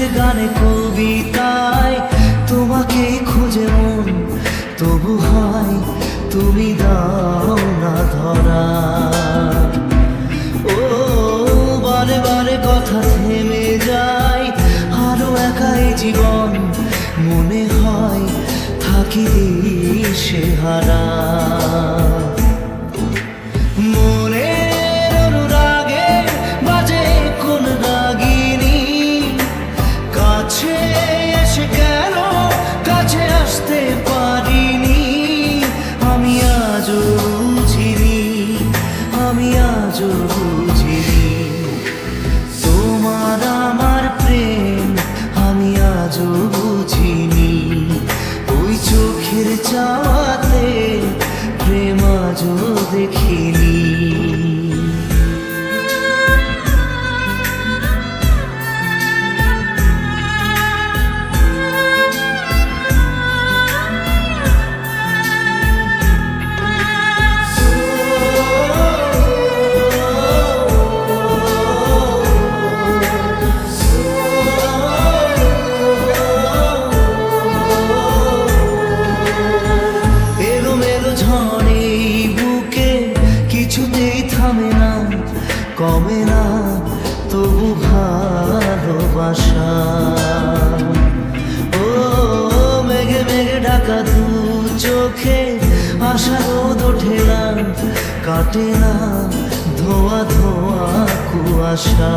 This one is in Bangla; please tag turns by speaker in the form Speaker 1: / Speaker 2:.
Speaker 1: সুরে গানে কবিতায় তোমাকে খুঁজে মন, তবু হয় তুমি দাও না ধরা। ও বারে বারে কথা থেমে যায়, আরো একাই জীবন মনে হয় থাকি দিশে হারা। মনের অনুরাগে বাজে কোন রাগিনী, কাছে এসে কেন কাছে আসতে পারিনি। আমি আজও বুঝিনি, আমি আজও বুঝিনি তোমার আমার প্রেম, আমি আজও বুঝিনি। ওই চোখের চাওয়াতে প্রেম আজও দেখিনি। ঝড়ে বুকে কিছুতেই থামে না, কমে না তবু ভালোবাসা। ও মেঘে মেঘে ঢাকা দু চোখে আশা রোদ ওঠে না, কাটে না ধোয়া ধোয়া কুয়াশা।